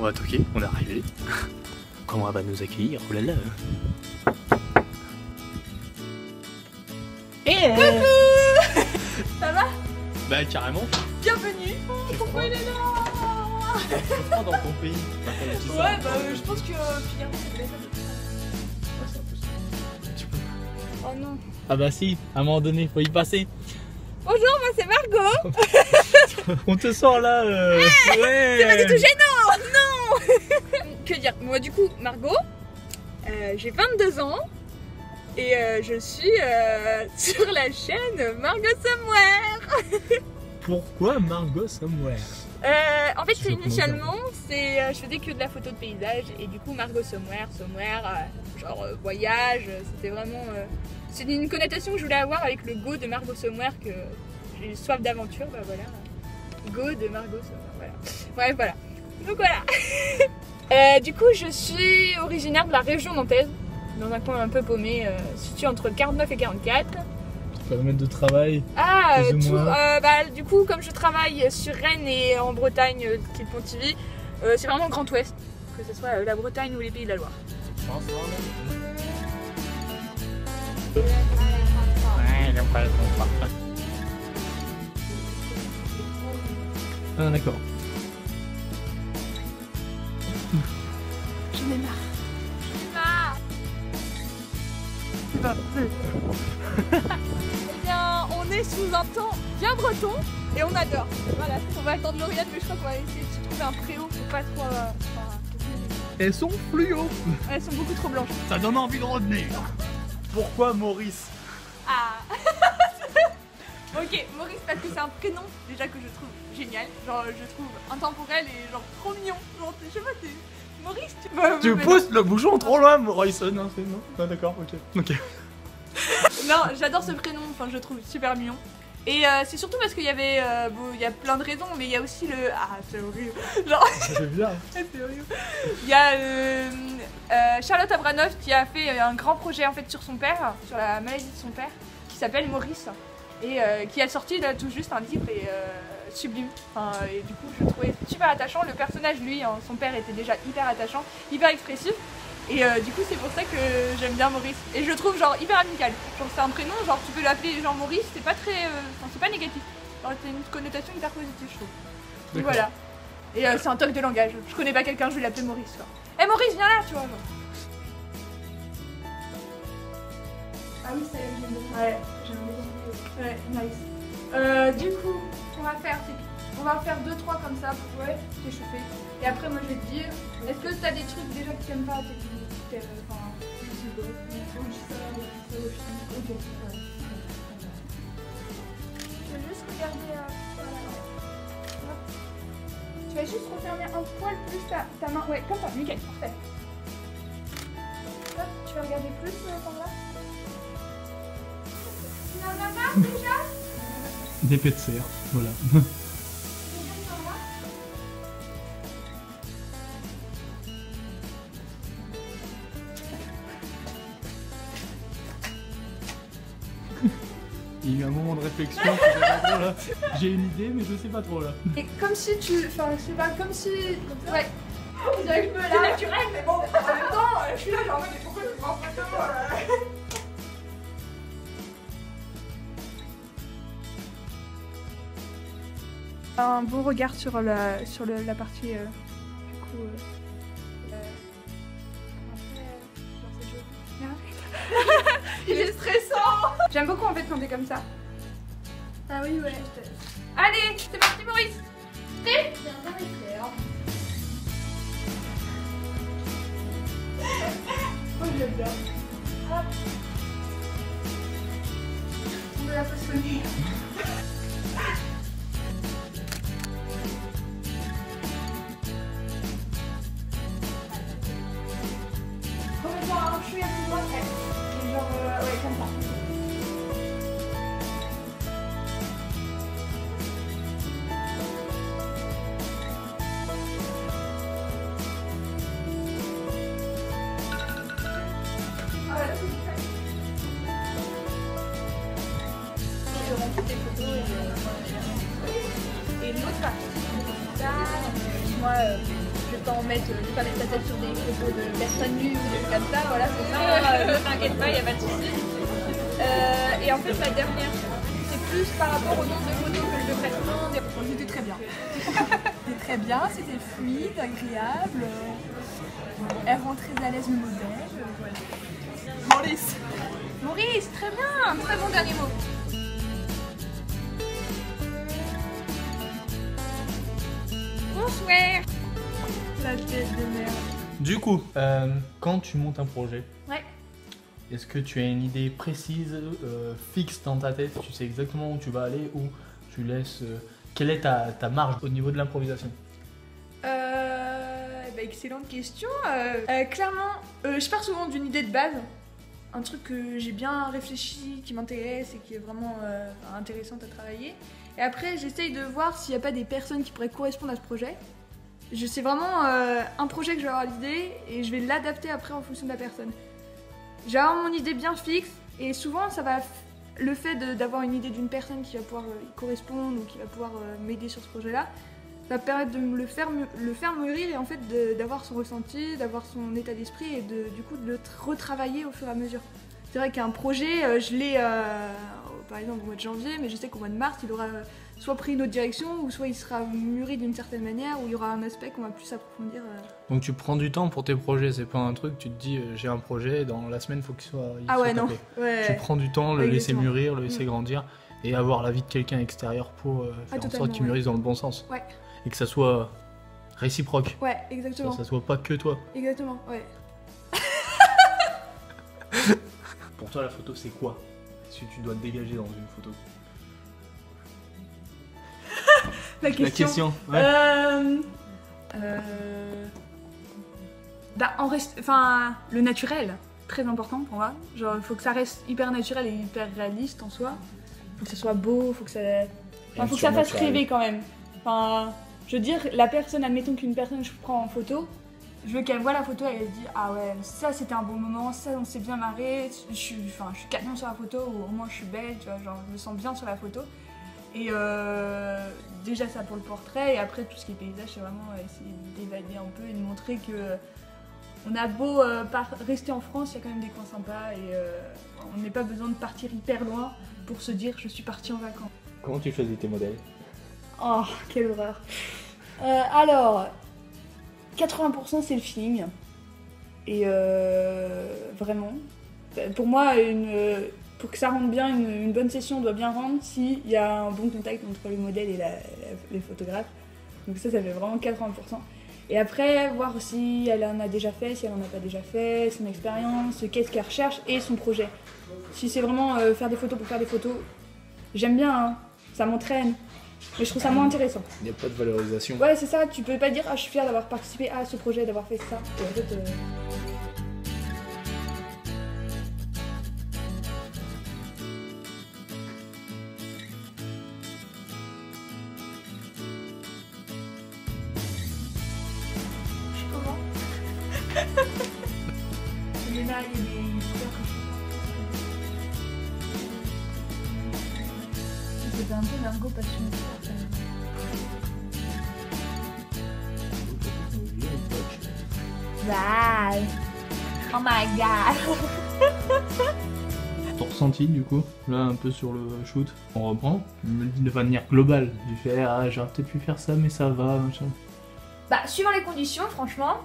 va toquer, on est arrivé. Comment elle va nous accueillir? Oh là là. Coucou. Ça va? Bah carrément. Bienvenue. Pourquoi il est là? C'est pas dans ton pays. Ouais, bah je pense que finalement c'est de la Oh non. Ah bah si, à un moment donné, faut y passer. Bonjour, moi c'est Margot. On te sent là. Ouais. C'est pas du tout gênant. Non. Que dire? Moi du coup, Margot, j'ai 22 ans et je suis sur la chaîne Margot Somewhere. Pourquoi Margot Somewhere? En fait, initialement, je faisais que de la photo de paysage et du coup, Margot Somewhere, genre voyage, c'était vraiment. C'est une connotation que je voulais avoir avec le go de Margot Somewhere, que j'ai soif d'aventure, bah voilà. Go de Margot Somewhere, voilà. Bref, voilà. Donc voilà. Du coup, je suis originaire de la région nantaise, dans un coin un peu paumé, situé entre le 49 et 44. Périmètre de travail. Ah, plus ou moins. du coup, comme je travaille sur Rennes et en Bretagne, qui est le Pontivy, c'est vraiment le Grand Ouest, que ce soit la Bretagne ou les Pays de la Loire. Ah d'accord. J'en ai marre. J'en ai marre. Eh bien, on est sous un temps bien breton et on adore. Voilà, on va attendre Lauriane, mais je crois qu'on va essayer de se trouver un préau pour pas trop. Elles sont fluo. Elles sont beaucoup trop blanches. Ça donne envie de revenir. Pourquoi Maurice? Ah. Ok, Maurice, parce que c'est un prénom déjà que je trouve génial. Genre, je trouve intemporel et genre trop mignon. Genre, je sais pas, t'es Maurice, Tu pousses le bouchon trop loin, Maurice. Non, c'est non. Ah, d'accord, ok. Non, j'adore ce prénom, enfin, je le trouve super mignon. Et c'est surtout parce qu'il y avait, il y a plein de raisons, mais il y a aussi le... Ah, c'est horrible. Genre... C'est bien. C'est horrible. Il y a Charlotte Abranoff qui a fait un grand projet en fait sur son père, sur la maladie de son père, qui s'appelle Maurice, et qui a sorti là tout juste un livre et sublime. Enfin, et du coup, je le trouvais super attachant. Le personnage, lui, hein, son père était déjà hyper attachant, hyper expressif. Et du coup c'est pour ça que j'aime bien Maurice. Et je le trouve genre hyper amical. Genre c'est un prénom, genre tu peux l'appeler genre Maurice, c'est pas très... Enfin c'est pas négatif. Genre c'est une connotation hyper positive je trouve. Donc voilà. Et c'est un toc de langage. Je connais pas quelqu'un, je vais l'appeler Maurice quoi. Eh Maurice viens là tu vois genre. Ah oui ça j'aime bien. Ouais, j'aime bien. Ouais, nice. Du coup, ce qu'on va faire c'est qu'on va faire 2-3 comme ça pour t'échauffer. Et après moi je vais te dire, est-ce que t'as des trucs déjà que t'aimes pas? Je vais juste regarder tu vas juste refermer un poil plus ta main. Ouais, comme ça, nickel, parfait. Hop, tu vas regarder plus par là. Tu n'en as pas déjà? Des pets de serre, voilà. Il y a eu un moment de réflexion, j'ai une idée mais je sais pas trop là. Et comme si tu... Enfin je sais pas, comme si... Ouais. On dirait que je me lave. C'est naturel mais bon, en même temps, je suis là genre mais pourquoi tu prends pas de moi Un beau regard sur la partie du coup... Il est stressant. J'aime beaucoup en fait quand t'es comme ça. Ah oui ouais. Allez, c'est parti Maurice. Prêt? Oh j'aime bien. Hop. On va la façonner. On va faire un chouïa plus loin. Genre, ouais, comme ça. Ah ouais, là c'est fait. Je remplis tes photos et l'autre partie. Là, moi, je vais pas pas mettre ta tête sur des photos de personnes nues ou des trucs comme ça, voilà, c'est ça, ne t'inquiète pas, il n'y a pas de souci. Et en fait, la dernière, c'est plus par rapport au nombre de photos que je devrais prendre. C'était très bien. C'était très bien, c'était fluide, agréable. Elle rend très à l'aise le modèle. Voilà. Maurice. Maurice, très bien, très bon dernier mot. Bonsoir. La tête de merde. Du coup, quand tu montes un projet, Ouais. est-ce que tu as une idée précise, fixe dans ta tête? Tu sais exactement où tu vas aller ou tu laisses... quelle est ta marge au niveau de l'improvisation? Excellente question. Clairement, je pars souvent d'une idée de base. Un truc que j'ai bien réfléchi, qui m'intéresse et qui est vraiment intéressante à travailler. Et après, j'essaye de voir s'il n'y a pas des personnes qui pourraient correspondre à ce projet. C'est vraiment un projet que je vais avoir l'idée et je vais l'adapter après en fonction de la personne. J'ai avoir mon idée bien fixe et souvent ça va le fait d'avoir une idée d'une personne qui va pouvoir y correspondre ou qui va pouvoir m'aider sur ce projet-là, ça va permettre de me le faire mûrir et en fait d'avoir son ressenti, d'avoir son état d'esprit et du coup de le retravailler au fur et à mesure. C'est vrai qu'un projet, je l'ai par exemple au mois de janvier, mais je sais qu'au mois de mars il aura soit pris une autre direction ou soit il sera mûri d'une certaine manière ou il y aura un aspect qu'on va plus approfondir. Donc tu prends du temps pour tes projets, c'est pas un truc, tu te dis j'ai un projet, dans la semaine il faut qu'il soit ouais, non. tapé. Ouais. Tu prends du temps, le Ouais, laisser exactement. mûrir, le laisser grandir et avoir l'avis de quelqu'un extérieur pour faire en totalement, sorte qu'il ouais. mûrisse dans le bon sens. Ouais. Et que ça soit réciproque, Ouais, exactement. ça soit pas que toi. Exactement, ouais. Pour toi la photo c'est quoi? Si tu dois te dégager dans une photo. La question. Ouais. Le naturel, très important pour moi. Genre, il faut que ça reste hyper naturel et hyper réaliste en soi. Faut que ça soit beau, faut que ça fasse rêver quand même. Enfin, je veux dire, la personne, admettons qu'une personne je prends en photo, je veux qu'elle voit la photo et elle se dit ah ouais, ça c'était un bon moment, ça on s'est bien marré, je suis canon sur la photo ou au moins je suis belle, tu vois, genre je me sens bien sur la photo. Et déjà ça pour le portrait et après tout ce qui est paysage c'est vraiment essayer d'évader un peu et de montrer que on a beau rester en France, il y a quand même des coins sympas et on n'a pas besoin de partir hyper loin pour se dire je suis partie en vacances. Comment tu choisis tes modèles? Oh, quelle horreur. Alors, 80% c'est le feeling. Et vraiment, pour moi, pour que ça rende bien, une bonne session doit bien rendre s'il y a un bon contact entre le modèle et les photographes. Donc ça fait vraiment 80%. Et après, voir si elle en a déjà fait, si elle en a pas déjà fait, son expérience, qu'est-ce qu'elle recherche et son projet. Si c'est vraiment faire des photos pour faire des photos, j'aime bien, hein, ça m'entraîne. Mais je trouve ça moins intéressant. Il n'y a pas de valorisation. Ouais, c'est ça, tu peux pas dire ah je suis fière d'avoir participé à ce projet, d'avoir fait ça. Et en fait, comment il y en a des couleurs que je c'était un peu Margot passionnée. Bye. Oh my god. Ton ressenti du coup, là un peu sur le shoot, on reprend, me le dis de manière globale, tu fais ah j'aurais peut-être pu faire ça mais ça va, machin. Bah suivant les conditions, franchement,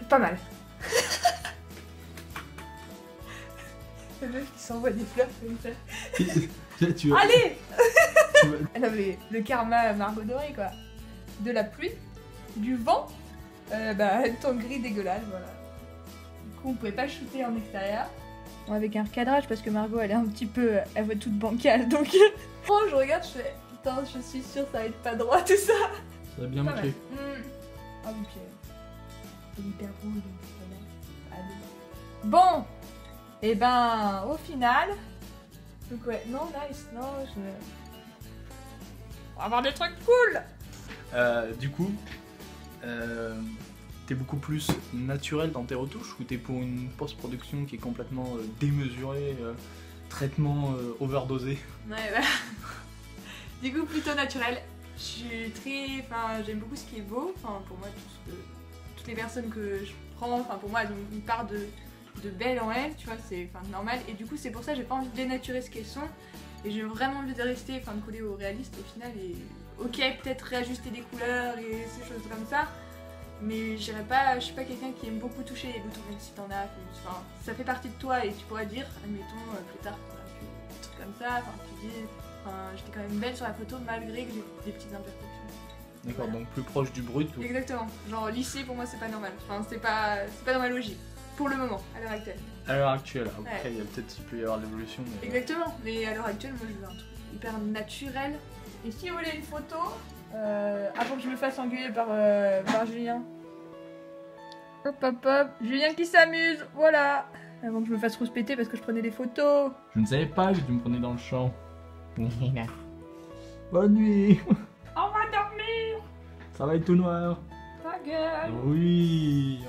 pas mal. Le meuf qui s'envoie des fleurs comme ça. Tu vois, Allez tu vois- Elle avait le karma Margot Doré quoi. De la pluie, du vent, un temps gris dégueulasse, voilà. Du coup on pouvait pas shooter en extérieur. Bon, avec un recadrage parce que Margot elle est un petit peu, elle voit toute bancale donc... Oh je regarde, je fais, putain je suis sûre ça va être pas droit tout ça. ça a bien Pas marché. mal. Ah oui puis c'est hyper drôle donc voilà. Allez. Bon, et ben au final... Donc ouais, non nice, non je... On va avoir des trucs cool. Du coup, t'es beaucoup plus naturel dans tes retouches ou t'es pour une post-production qui est complètement démesurée, traitement overdosé? Ouais, bah. Du coup, plutôt naturel. Je suis très... Enfin, j'aime beaucoup ce qui est beau. Enfin, pour moi, toutes les personnes que je prends, enfin, pour moi, elles ont une part de belle en elles, tu vois, c'est normal. Et du coup, c'est pour ça que j'ai pas envie de dénaturer ce qu'elles sont. Et j'ai vraiment envie de rester, enfin, de coller au réaliste au final. Et ok, peut-être réajuster des couleurs et ces choses comme ça. Mais je suis pas quelqu'un qui aime beaucoup toucher les boutons, même si t'en as. Enfin, ça fait partie de toi et tu pourras dire, admettons, plus tard, quand tu des trucs comme ça, enfin, tu dis, j'étais quand même belle sur la photo malgré que j'ai des petites imperfections. D'accord, Voilà. donc plus proche du brut. Ou... Exactement. Genre lycée pour moi c'est pas normal. Enfin, c'est pas dans ma logique. Pour le moment, à l'heure actuelle. À l'heure actuelle, après Ouais. il y a peut-être il peut y avoir l'évolution. Mais... Exactement. Mais à l'heure actuelle, moi je veux un truc hyper naturel. Et si vous voulez une photo, avant que je me fasse engueuler par Julien. Hop hop hop, Julien qui s'amuse, voilà. Avant que je me fasse rouspéter parce que je prenais des photos. Je ne savais pas que tu me prenais dans le champ. Bonne nuit. On va dormir. Ça va être tout noir. Ta gueule. Oui.